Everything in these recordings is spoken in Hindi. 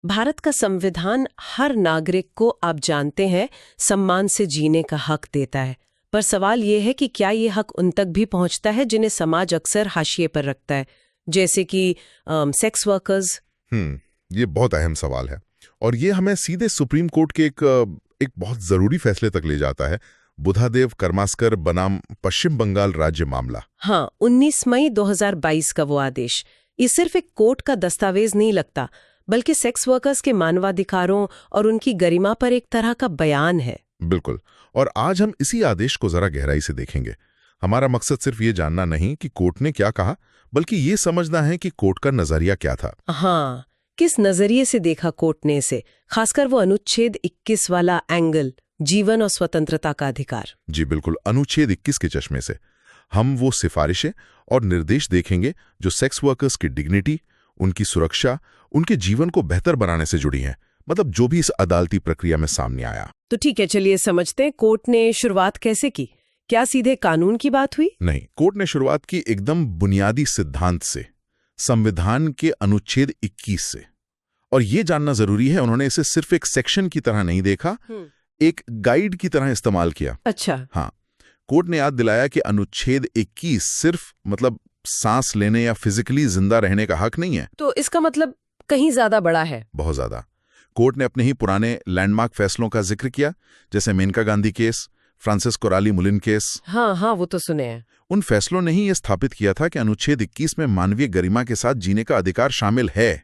भारत का संविधान हर नागरिक को, आप जानते हैं, सम्मान से जीने का हक देता है। पर सवाल ये है कि क्या ये हक उन तक भी पहुंचता है जिन्हें समाज अक्सर हाशिए पर रखता है, जैसे कि सेक्स वर्कर्स। ये बहुत अहम सवाल है और ये हमें सीधे सुप्रीम कोर्ट के एक बहुत जरूरी फैसले तक ले जाता है। बुधादेव कर्मास्कर बनाम पश्चिम बंगाल राज्य मामला। हाँ, 19 मई 2022 का वो आदेश। ये सिर्फ एक कोर्ट का दस्तावेज नहीं लगता, बल्कि सेक्स वर्कर्स के मानवाधिकारों और उनकी गरिमा पर एक तरह का बयान है। बिल्कुल। और आज हम इसी आदेश को जरा गहराई से देखेंगे। हमारा मकसद सिर्फ ये जानना नहीं कि कोर्ट ने क्या कहा, बल्कि ये समझना है कि कोर्ट का नजरिया क्या था। हाँ, किस नजरिए से देखा कोर्ट ने इसे, खासकर वो अनुच्छेद 21 वाला एंगल, जीवन और स्वतंत्रता का अधिकार। जी बिल्कुल, अनुच्छेद 21 के चश्मे से हम वो सिफारिशें और निर्देश देखेंगे जो सेक्स वर्कर्स की डिग्निटी, उनकी सुरक्षा, उनके जीवन को बेहतर बनाने से जुड़ी हैं। मतलब जो भी इस अदालती प्रक्रिया में सामने आया। तो ठीक है, चलिए समझते हैं कोर्ट ने शुरुआत कैसे की। क्या सीधे कानून की बात हुई? नहीं, कोर्ट ने शुरुआत की एकदम बुनियादी सिद्धांत से, संविधान के अनुच्छेद 21 से। और ये जानना जरूरी है, उन्होंने इसे सिर्फ एक सेक्शन की तरह नहीं देखा, एक गाइड की तरह इस्तेमाल किया। अच्छा। हाँ, कोर्ट ने याद दिलाया कि अनुच्छेद 21 सिर्फ मतलब सांस लेने या फिजिकली जिंदा रहने का हक नहीं है। तो इसका मतलब कहीं ज्यादा बड़ा है। बहुत ज्यादा। कोर्ट ने अपने ही पुराने लैंडमार्क फैसलों का जिक्र किया, जैसे Maneka Gandhi case, Francis Korali मुलिन case. हाँ, वो तो सुने हैं। उन फैसलों ने ही यह स्थापित किया था कि अनुच्छेद 21 में मानवीय गरिमा के साथ जीने का अधिकार शामिल है,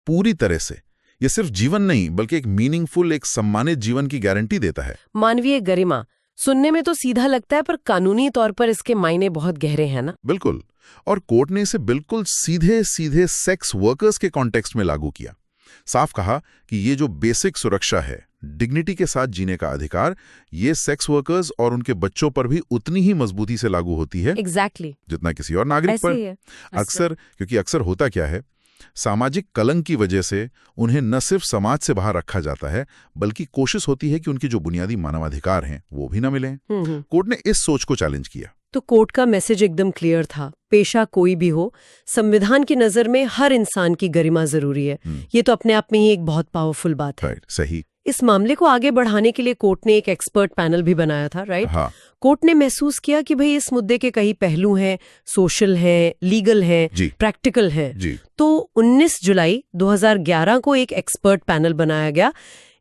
पूरी तरह से। यह सिर्फ जीवन नहीं, बल्कि एक मीनिंगफुल, एक सम्मानित जीवन की गारंटी देता है। मानवीय गरिमा सुनने में तो सीधा लगता है, पर कानूनी तौर पर इसके मायने बहुत गहरे हैं ना। बिल्कुल। और कोर्ट ने इसे बिल्कुल सीधे सीधे सेक्स वर्कर्स के कॉन्टेक्स्ट में लागू किया। साफ कहा कि ये जो बेसिक सुरक्षा है, डिग्निटी के साथ जीने का अधिकार, ये सेक्स वर्कर्स और उनके बच्चों पर भी उतनी ही मजबूती से लागू होती है। Exactly. जितना किसी और नागरिक पर। अक्सर होता क्या है, सामाजिक कलंक की वजह से उन्हें न सिर्फ समाज से बाहर रखा जाता है, बल्कि कोशिश होती है कि उनके जो बुनियादी मानवाधिकार हैं वो भी न मिलें। कोर्ट ने इस सोच को चैलेंज किया। तो कोर्ट का मैसेज एकदम क्लियर था, पेशा कोई भी हो, संविधान की नजर में हर इंसान की गरिमा जरूरी है। ये तो अपने आप में ही एक बहुत पावरफुल बात है। सही। इस मामले को आगे बढ़ाने के लिए कोर्ट ने एक एक्सपर्ट पैनल भी बनाया था, राइट? हाँ। कोर्ट ने महसूस किया कि भाई इस मुद्दे के कई पहलू हैं, सोशल हैं, लीगल हैं, प्रैक्टिकल हैं। तो 19 जुलाई 2011 को एक एक्सपर्ट पैनल बनाया गया।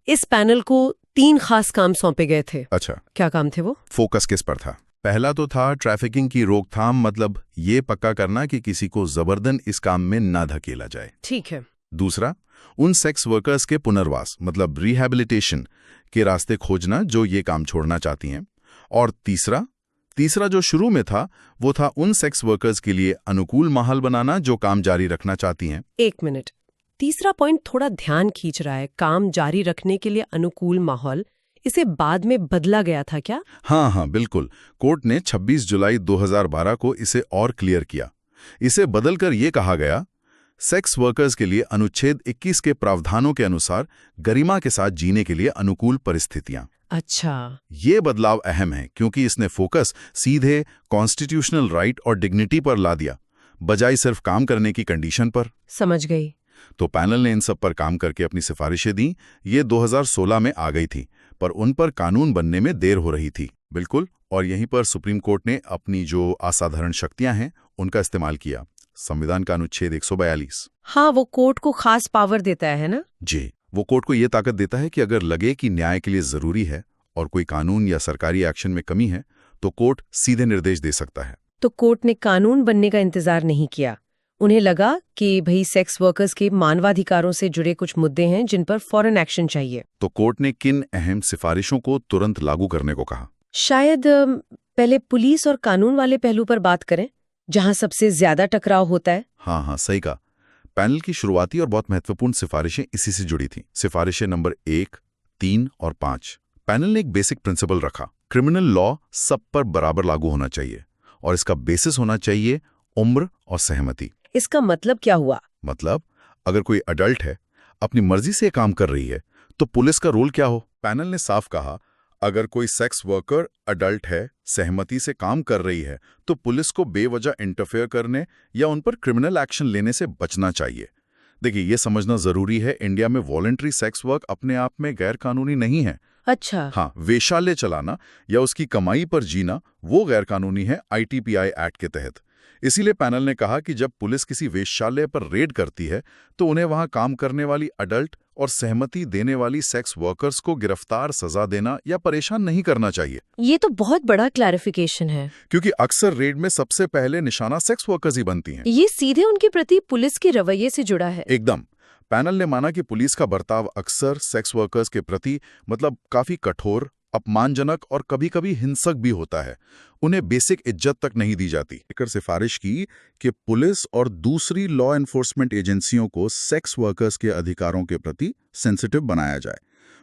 इस पैनल को 3 खास काम सौंपे गए थे। अच्छा, क्या काम थे वो? फोकस किस पर था? पहला तो था ट्रैफिकिंग की रोकथाम, मतलब ये पक्का करना कि किसी को जबरदन इस काम में ना धकेला जाए। ठीक है। दूसरा, उन सेक्स वर्कर्स के पुनर्वास, मतलब रिहैबिलिटेशन के रास्ते खोजना जो ये काम छोड़ना चाहती हैं। और तीसरा जो शुरू में था, वो था उन सेक्स वर्कर्स के लिए अनुकूल माहौल बनाना जो काम जारी रखना चाहती हैं। 1 मिनट, तीसरा पॉइंट थोड़ा ध्यान खींच रहा है, काम जारी रखने के लिए अनुकूल माहौल। इसे बाद में बदला गया था क्या? हाँ, बिल्कुल। कोर्ट ने 26 जुलाई 2012 को इसे और क्लियर किया। इसे बदलकर ये कहा गया, सेक्स वर्कर्स के लिए अनुच्छेद 21 के प्रावधानों के अनुसार गरिमा के साथ जीने के लिए अनुकूल परिस्थितियां। अच्छा। ये बदलाव अहम है क्योंकि इसने फोकस सीधे कॉन्स्टिट्यूशनल राइट और डिग्निटी पर ला दिया, बजाय सिर्फ काम करने की कंडीशन पर। समझ गई। तो पैनल ने इन सब पर काम करके अपनी सिफारिशें दी। ये 2016 में आ गई थी, पर उन पर कानून बनने में देर हो रही थी। बिल्कुल। और यहीं पर सुप्रीम कोर्ट ने अपनी जो असाधारण शक्तियां हैं उनका इस्तेमाल किया। संविधान का अनुच्छेद 142। हाँ, वो कोर्ट को खास पावर देता है ना? जी, वो कोर्ट को ये ताकत देता है कि अगर लगे कि न्याय के लिए जरूरी है और कोई कानून या सरकारी एक्शन में कमी है, तो कोर्ट सीधे निर्देश दे सकता है। तो कोर्ट ने कानून बनने का इंतजार नहीं किया। उन्हें लगा कि भाई सेक्स वर्कर्स के मानवाधिकारों से जुड़े कुछ मुद्दे हैं जिन पर फौरन एक्शन चाहिए। तो कोर्ट ने किन अहम सिफारिशों को तुरंत लागू करने को कहा? शायद पहले पुलिस और कानून वाले पहलू पर बात करें, जहां सबसे ज्यादा टकराव होता है। हाँ, सही कहा। पैनल की शुरुआती और बहुत महत्वपूर्ण सिफारिशें इसी से जुड़ी थी। सिफारिशें नंबर 1, 3 और 5। पैनल ने एक बेसिक प्रिंसिपल रखा, क्रिमिनल लॉ सब पर बराबर लागू होना चाहिए और इसका बेसिस होना चाहिए उम्र और सहमति। इसका मतलब क्या हुआ? मतलब अगर कोई अडल्ट है, अपनी मर्जी से काम कर रही है, तो पुलिस का रोल क्या हो? पैनल ने साफ कहा, अगर कोई सेक्स वर्कर अडल्ट है, सहमति से काम कर रही है, तो पुलिस को बेवजह इंटरफेयर करने या उन पर क्रिमिनल एक्शन लेने से बचना चाहिए। देखिए, ये समझना जरूरी है, इंडिया में वॉलंटरी सेक्स वर्क अपने आप में गैर कानूनी नहीं है। अच्छा। हाँ, वेश्यालय चलाना या उसकी कमाई पर जीना वो गैर कानूनी है ITPI एक्ट के तहत। इसीलिए पैनल ने कहा कि जब पुलिस किसी वेश्यालय पर रेड करती है तो उन्हें वहां काम करने वाली अडल्ट और सहमति देने वाली सेक्स वर्कर्स को गिरफ्तार, सजा देना या परेशान नहीं करना चाहिए। ये तो बहुत बड़ा क्लैरिफिकेशन है, क्योंकि अक्सर रेड में सबसे पहले निशाना सेक्स वर्कर्स ही बनती हैं। ये सीधे उनके प्रति पुलिस के रवैये से जुड़ा है। एकदम। पैनल ने माना कि पुलिस का बर्ताव अक्सर सेक्स वर्कर्स के प्रति काफी कठोर, अपमानजनक और कभी-कभी हिंसक भी होता है। उन्हें बेसिक इज्जत तक नहीं दी जाती। लेकर सिफारिश की कि पुलिस और दूसरी लॉ एनफोर्समेंट एजेंसियों को सेक्स वर्कर्स के अधिकारों के प्रति सेंसिटिव बनाया जाए।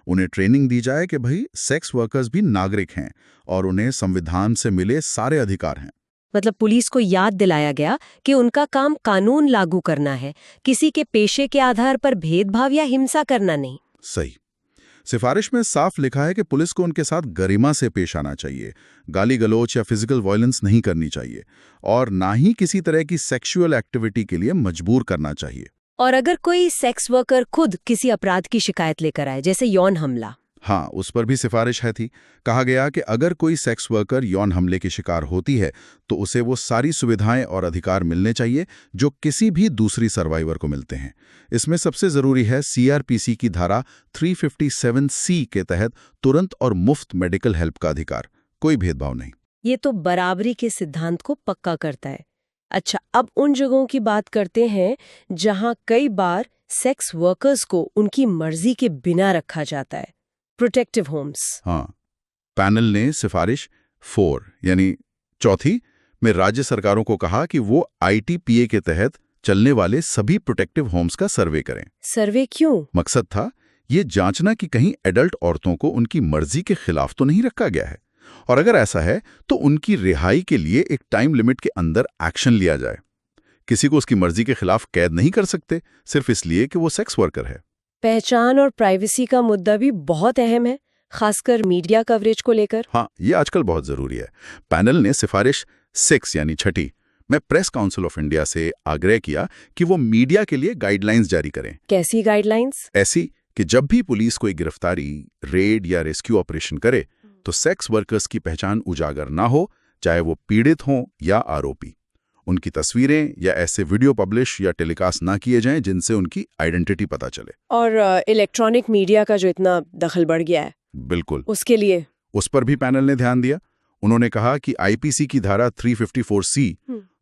उन्हें ट्रेनिंग दी जाए कि भाई सेक्स वर्कर्स भी नागरिक हैं और उन्हें संविधान से मिले सारे अधिकार हैं। मतलब पुलिस को याद दिलाया गया कि उनका काम कानून लागू करना है, किसी के पेशे के आधार पर भेदभाव या हिंसा करना नहीं। सही। सिफारिश में साफ लिखा है कि पुलिस को उनके साथ गरिमा से पेश आना चाहिए, गाली गलोच या फिजिकल वायलेंस नहीं करनी चाहिए और ना ही किसी तरह की सेक्सुअल एक्टिविटी के लिए मजबूर करना चाहिए। और अगर कोई सेक्स वर्कर खुद किसी अपराध की शिकायत लेकर आए, जैसे यौन हमला, हाँ, उस पर भी सिफारिश है थी। कहा गया कि अगर कोई सेक्स वर्कर यौन हमले की शिकार होती है तो उसे वो सारी सुविधाएं और अधिकार मिलने चाहिए जो किसी भी दूसरी सर्वाइवर को मिलते हैं। इसमें सबसे जरूरी है CRPC की धारा 357C के तहत तुरंत और मुफ्त मेडिकल हेल्प का अधिकार, कोई भेदभाव नहीं। ये तो बराबरी के सिद्धांत को पक्का करता है। अच्छा, अब उन जगहों की बात करते हैं जहां कई बार सेक्स वर्कर्स को उनकी मर्जी के बिना रखा जाता है, प्रोटेक्टिव होम्स। हाँ, पैनल ने सिफारिश 4 यानी चौथी में राज्य सरकारों को कहा कि वो ITPA के तहत चलने वाले सभी प्रोटेक्टिव होम्स का सर्वे करें। सर्वे क्यों? मकसद था ये जांचना कि कहीं एडल्ट औरतों को उनकी मर्जी के खिलाफ तो नहीं रखा गया है, और अगर ऐसा है तो उनकी रिहाई के लिए एक टाइम लिमिट के अंदर एक्शन लिया जाए। किसी को उसकी मर्जी के खिलाफ कैद नहीं कर सकते सिर्फ इसलिए कि वो सेक्स वर्कर है। पहचान और प्राइवेसी का मुद्दा भी बहुत अहम है, खासकर मीडिया कवरेज को लेकर। हाँ, ये आजकल बहुत जरूरी है। पैनल ने सिफारिश 6 यानी छठी में प्रेस काउंसिल ऑफ इंडिया से आग्रह किया कि वो मीडिया के लिए गाइडलाइंस जारी करें। कैसी गाइडलाइंस? ऐसी कि जब भी पुलिस कोई गिरफ्तारी, रेड या रेस्क्यू ऑपरेशन करे तो सेक्स वर्कर्स की पहचान उजागर ना हो, चाहे वो पीड़ित हों या आरोपी। उनकी तस्वीरें या ऐसे वीडियो पब्लिश या टेलीकास्ट ना किए जाएं जिनसे उनकी आइडेंटिटी पता चले। और इलेक्ट्रॉनिक मीडिया का जो इतना दखल बढ़ गया है, बिल्कुल उसके लिए उस पर भी पैनल ने ध्यान दिया। उन्होंने कहा कि IPC की धारा 354C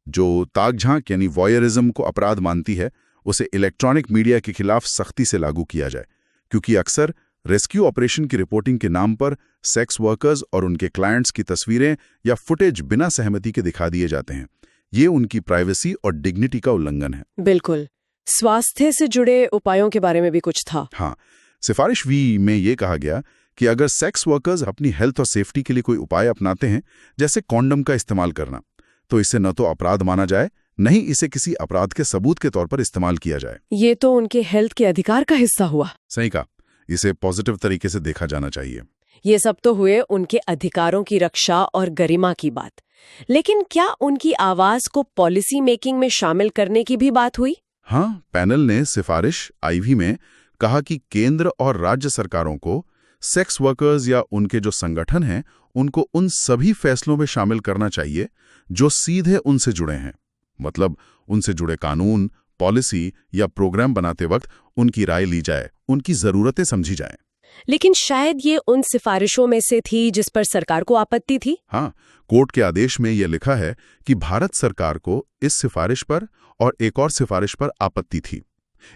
जो ताक-झांक यानी वॉयरिज्म को अपराध मानती है, उसे इलेक्ट्रॉनिक मीडिया के खिलाफ सख्ती से लागू किया जाए, क्योंकि अक्सर रेस्क्यू ऑपरेशन की रिपोर्टिंग के नाम पर सेक्स वर्कर्स और उनके क्लाइंट्स की तस्वीरें या फुटेज बिना सहमति के दिखा दिए जाते हैं। ये उनकी प्राइवेसी और डिग्निटी का उल्लंघन है। बिल्कुल। स्वास्थ्य से जुड़े उपायों के बारे में भी कुछ था। हाँ, सिफारिश V में ये कहा गया कि अगर सेक्स वर्कर्स अपनी हेल्थ और सेफ्टी के लिए कोई उपाय अपनाते हैं, जैसे कॉन्डम का इस्तेमाल करना, तो इसे न तो अपराध माना जाए, न ही इसे किसी अपराध के सबूत के तौर पर इस्तेमाल किया जाए। ये तो उनके हेल्थ के अधिकार का हिस्सा हुआ। सही कहा, इसे पॉजिटिव तरीके से देखा जाना चाहिए। ये सब तो हुए उनके अधिकारों की रक्षा और गरिमा की बात, लेकिन क्या उनकी आवाज को पॉलिसी मेकिंग में शामिल करने की भी बात हुई? हाँ, पैनल ने सिफारिश IV में कहा कि केंद्र और राज्य सरकारों को सेक्स वर्कर्स या उनके जो संगठन हैं उनको उन सभी फैसलों में शामिल करना चाहिए जो सीधे उनसे जुड़े हैं। मतलब उनसे जुड़े कानून, पॉलिसी या प्रोग्राम बनाते वक्त उनकी राय ली जाए, उनकी जरूरतें समझी जाएं। लेकिन शायद ये उन सिफारिशों में से थी जिस पर सरकार को आपत्ति थी। हाँ, कोर्ट के आदेश में यह लिखा है कि भारत सरकार को इस सिफारिश पर और एक और सिफारिश पर आपत्ति थी,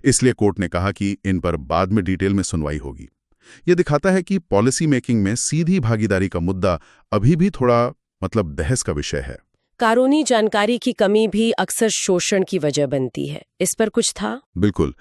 इसलिए कोर्ट ने कहा कि इन पर बाद में डिटेल में सुनवाई होगी। यह दिखाता है कि पॉलिसी मेकिंग में सीधी भागीदारी का मुद्दा अभी भी थोड़ा बहस का विषय है। कानूनी जानकारी की कमी भी अक्सर शोषण की वजह बनती है, इस पर कुछ था? बिल्कुल।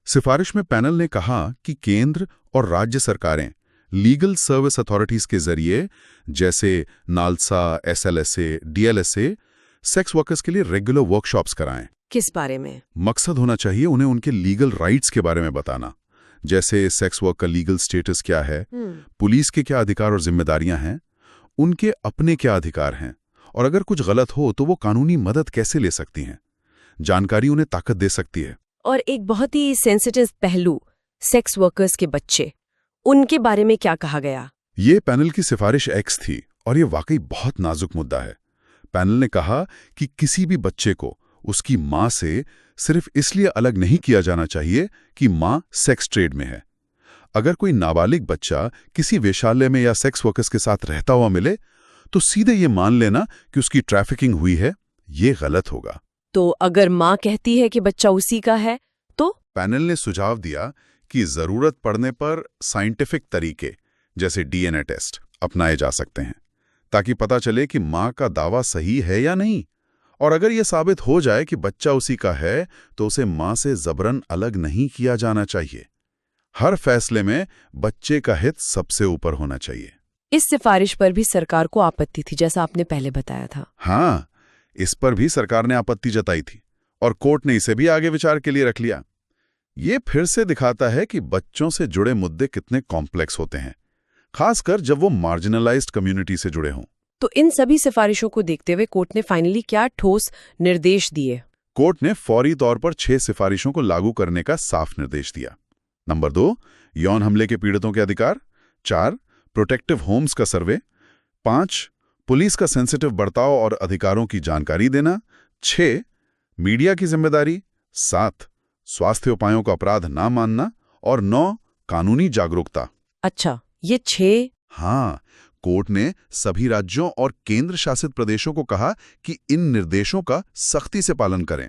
सिफारिश में पैनल ने कहा कि केंद्र और राज्य सरकारें लीगल सर्विस अथॉरिटीज के जरिए, जैसे NALSA, SLSA, DLSA, sex workers के लिए रेगुलर वर्कशॉप्स कराएं। किस बारे में? मकसद होना चाहिए उन्हें उनके लीगल राइट्स के बारे में बताना, जैसे सेक्स वर्क का लीगल स्टेटस क्या है, पुलिस के क्या अधिकार और जिम्मेदारियां हैं, उनके अपने क्या अधिकार हैं, और अगर कुछ गलत हो तो वो कानूनी मदद कैसे ले सकती हैं। जानकारी उन्हें ताकत दे सकती है। और एक बहुत ही सेंसिटिव पहलू, सेक्स वर्कर्स के बच्चे, उनके बारे में क्या कहा गया? ये पैनल की सिफारिश एक्स थी और ये वाकई बहुत नाजुक मुद्दा है। पैनल ने कहा कि किसी भी बच्चे को उसकी मां से सिर्फ इसलिए अलग नहीं किया जाना चाहिए कि मां सेक्स ट्रेड में है। अगर कोई नाबालिग बच्चा किसी वेश्यालय में या सेक्स वर्कर्स के साथ रहता हुआ मिले तो सीधे ये मान लेना कि उसकी ट्रैफिकिंग हुई है, ये गलत होगा। तो अगर मां कहती है कि बच्चा उसी का है तो? पैनल ने सुझाव दिया कि जरूरत पड़ने पर साइंटिफिक तरीके जैसे डीएनए टेस्ट अपनाए जा सकते हैं ताकि पता चले कि मां का दावा सही है या नहीं। और अगर यह साबित हो जाए कि बच्चा उसी का है तो उसे मां से जबरन अलग नहीं किया जाना चाहिए। हर फैसले में बच्चे का हित सबसे ऊपर होना चाहिए। इस सिफारिश पर भी सरकार को आपत्ति थी, जैसा आपने पहले बताया था। हाँ, इस पर भी सरकार ने आपत्ति जताई थी और कोर्ट ने इसे भी आगे विचार के लिए रख लिया। ये फिर से दिखाता है कि बच्चों से जुड़े मुद्दे कितने कॉम्प्लेक्स होते हैं, खासकर जब वो मार्जिनलाइज्ड कम्युनिटी से जुड़े हों। तो इन सभी सिफारिशों को देखते हुए कोर्ट ने फाइनली क्या ठोस निर्देश दिए? कोर्ट ने फौरी तौर पर 6 सिफारिशों को लागू करने का साफ निर्देश दिया। नंबर 2, यौन हमले के पीड़ितों के अधिकार। 4, प्रोटेक्टिव होम्स का सर्वे। 5, पुलिस का सेंसिटिव बर्ताव और अधिकारों की जानकारी देना। 6, मीडिया की जिम्मेदारी। 7, स्वास्थ्य उपायों का अपराध ना मानना। और 9, कानूनी जागरूकता। अच्छा, ये 6? हाँ, कोर्ट ने सभी राज्यों और केंद्र शासित प्रदेशों को कहा कि इन निर्देशों का सख्ती से पालन करें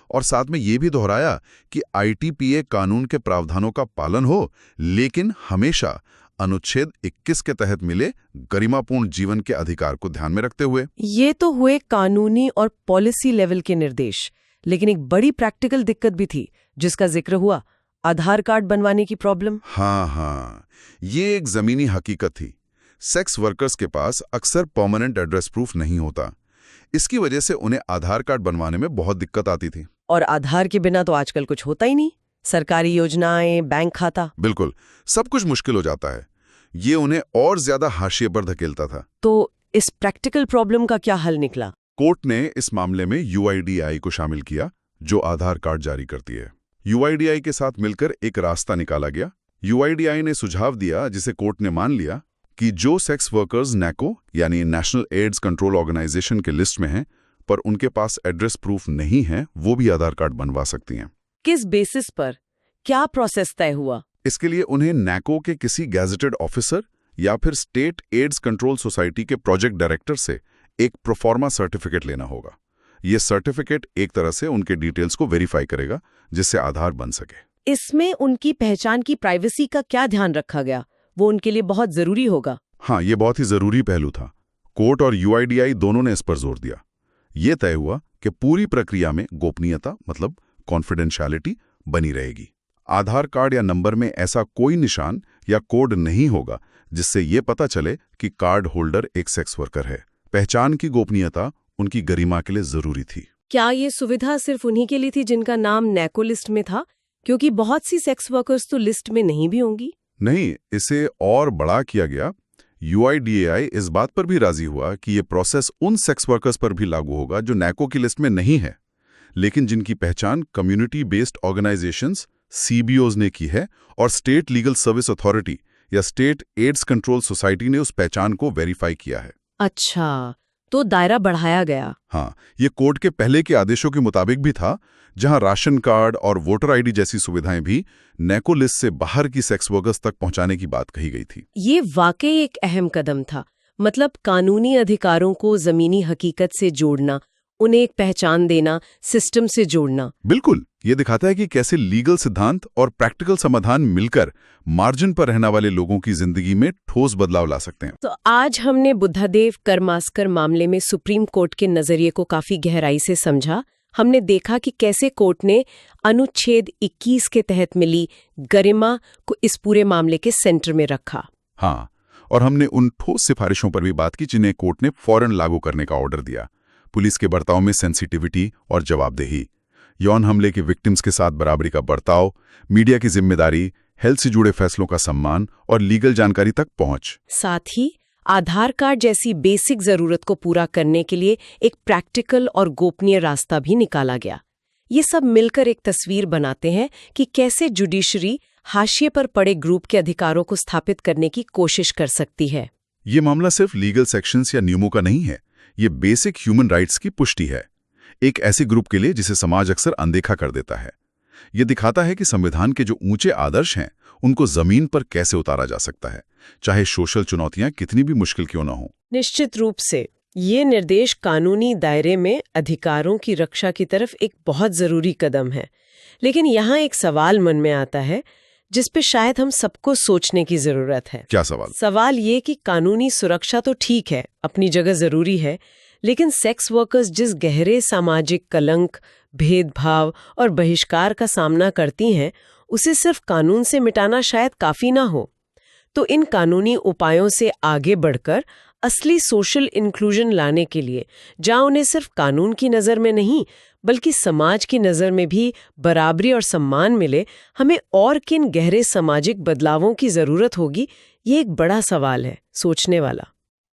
और साथ में ये भी दोहराया कि आईटीपीए कानून के प्रावधानों का पालन हो, लेकिन हमेशा अनुच्छेद 21 के तहत मिले गरिमापूर्ण जीवन के अधिकार को ध्यान में रखते हुए। ये तो हुए कानूनी और पॉलिसी लेवल के निर्देश, लेकिन एक बड़ी प्रैक्टिकल दिक्कत भी थी जिसका जिक्र हुआ, आधार कार्ड बनवाने की प्रॉब्लम। हाँ, ये एक जमीनी हकीकत थी। सेक्स वर्कर्स के पास अक्सर परमानेंट एड्रेस प्रूफ नहीं होता। इसकी वजह से उन्हें आधार कार्ड बनवाने में बहुत दिक्कत आती थी। और आधार के बिना तो आजकल कुछ होता ही नहीं, सरकारी योजनाएं, बैंक खाता। बिल्कुल, सब कुछ मुश्किल हो जाता है। ये उन्हें और ज्यादा हाशिए पर धकेलता था। तो इस प्रैक्टिकल प्रॉब्लम का क्या हल निकला? कोर्ट ने इस मामले में यूआईडीआई को शामिल किया, जो आधार कार्ड जारी करती है। यूआईडीआई के साथ मिलकर एक रास्ता निकाला गया। यूआईडीआई ने सुझाव दिया, जिसे कोर्ट ने मान लिया, कि जो सेक्स वर्कर्स नैको यानी नेशनल एड्स कंट्रोल ऑर्गेनाइजेशन के लिस्ट में हैं पर उनके पास एड्रेस प्रूफ नहीं है, वो भी आधार कार्ड बनवा सकती हैं। किस बेसिस पर? क्या प्रोसेस तय हुआ? इसके लिए उन्हें नैको के किसी गैजेटेड ऑफिसर या फिर स्टेट एड्स कंट्रोल सोसाइटी के प्रोजेक्ट डायरेक्टर से एक प्रोफॉर्मा सर्टिफिकेट लेना होगा। ये सर्टिफिकेट एक तरह से उनके डिटेल्स को वेरीफाई करेगा, जिससे आधार बन सके। इसमें उनकी पहचान की प्राइवेसी का क्या ध्यान रखा गया? वो उनके लिए बहुत जरूरी होगा। हाँ, ये बहुत ही जरूरी पहलू था। कोर्ट और यूआईडीआई दोनों ने इस पर जोर दिया। ये तय हुआ कि पूरी प्रक्रिया में गोपनीयता मतलब कॉन्फिडेंशियलिटी बनी रहेगी। आधार कार्ड या नंबर में ऐसा कोई निशान या कोड नहीं होगा जिससे ये पता चले कि कार्ड होल्डर एक सेक्स वर्कर है। पहचान की गोपनीयता उनकी गरिमा के लिए जरूरी थी। क्या ये सुविधा सिर्फ उन्हीं के लिए थी जिनका नाम नैको लिस्ट में था? क्योंकि बहुत सी सेक्स वर्कर्स तो लिस्ट में नहीं भी होंगी। नहीं, इसे और बड़ा किया गया। यूआईडीएआई इस बात पर भी राजी हुआ कि ये प्रोसेस उन सेक्स वर्कर्स पर भी लागू होगा जो नैको की लिस्ट में नहीं है, लेकिन जिनकी पहचान कम्युनिटी बेस्ड ऑर्गेनाइजेशंस सीबीओज ने की है और स्टेट लीगल सर्विस अथॉरिटी या स्टेट एड्स कंट्रोल सोसाइटी ने उस पहचान को वेरीफाई किया है। अच्छा, तो दायरा बढ़ाया गया। हाँ, ये कोर्ट के पहले के आदेशों के मुताबिक भी था, जहां राशन कार्ड और वोटर आईडी जैसी सुविधाएं भी नैको लिस्ट से बाहर की सेक्स वर्कर्स तक पहुंचाने की बात कही गई थी। ये वाकई एक अहम कदम था। मतलब कानूनी अधिकारों को जमीनी हकीकत से जोड़ना, उन्हें एक पहचान देना, सिस्टम से जोड़ना। बिल्कुल, ये दिखाता है कि कैसे लीगल सिद्धांत और प्रैक्टिकल समाधान मिलकर मार्जिन पर रहने वाले लोगों की जिंदगी में ठोस बदलाव ला सकते हैं। तो आज हमने बुद्धादेव करमास्कर मामले में सुप्रीम कोर्ट के नजरिए को काफी गहराई से समझा। हमने देखा कि कैसे कोर्ट ने अनुच्छेद 21 के तहत मिली गरिमा को इस पूरे मामले के सेंटर में रखा। हाँ, और हमने उन ठोस सिफारिशों पर भी बात की जिन्हें कोर्ट ने फौरन लागू करने का ऑर्डर दिया। पुलिस के बर्ताव में सेंसिटिविटी और जवाबदेही, यौन हमले के विक्टिम्स के साथ बराबरी का बर्ताव, मीडिया की जिम्मेदारी, हेल्थ से जुड़े फैसलों का सम्मान और लीगल जानकारी तक पहुंच। साथ ही आधार कार्ड जैसी बेसिक जरूरत को पूरा करने के लिए एक प्रैक्टिकल और गोपनीय रास्ता भी निकाला गया। ये सब मिलकर एक तस्वीर बनाते हैं कि कैसे जुडिशरी हाशिए पर पड़े ग्रुप के अधिकारों को स्थापित करने की कोशिश कर सकती है। ये मामला सिर्फ लीगल सेक्शंस या नियमों का नहीं है, ये बेसिक ह्यूमन राइट्स की पुष्टि है, एक ऐसे ग्रुप के लिए जिसे समाज अक्सर अनदेखा कर देता है। ये दिखाता है कि संविधान के जो ऊंचे आदर्श हैं उनको जमीन पर कैसे उतारा जा सकता है, चाहे सोशल चुनौतियां कितनी भी मुश्किल क्यों ना हो। निश्चित रूप से ये निर्देश कानूनी दायरे में अधिकारों की रक्षा की तरफ एक बहुत जरूरी कदम है। लेकिन यहाँ एक सवाल मन में आता है जिस पे शायद हम सबको सोचने की जरूरत है। क्या सवाल? सवाल ये कि कानूनी सुरक्षा तो ठीक है, अपनी जगह जरूरी है, लेकिन सेक्स वर्कर्स जिस गहरे सामाजिक कलंक, भेदभाव और बहिष्कार का सामना करती हैं, उसे सिर्फ कानून से मिटाना शायद काफी ना हो। तो इन कानूनी उपायों से आगे बढ़कर असली सोशल इंक्लूजन लाने के लिए, जहां उन्हें सिर्फ कानून की नज़र में नहीं बल्कि समाज की नज़र में भी बराबरी और सम्मान मिले, हमें और किन गहरे सामाजिक बदलावों की ज़रूरत होगी, ये एक बड़ा सवाल है, सोचने वाला।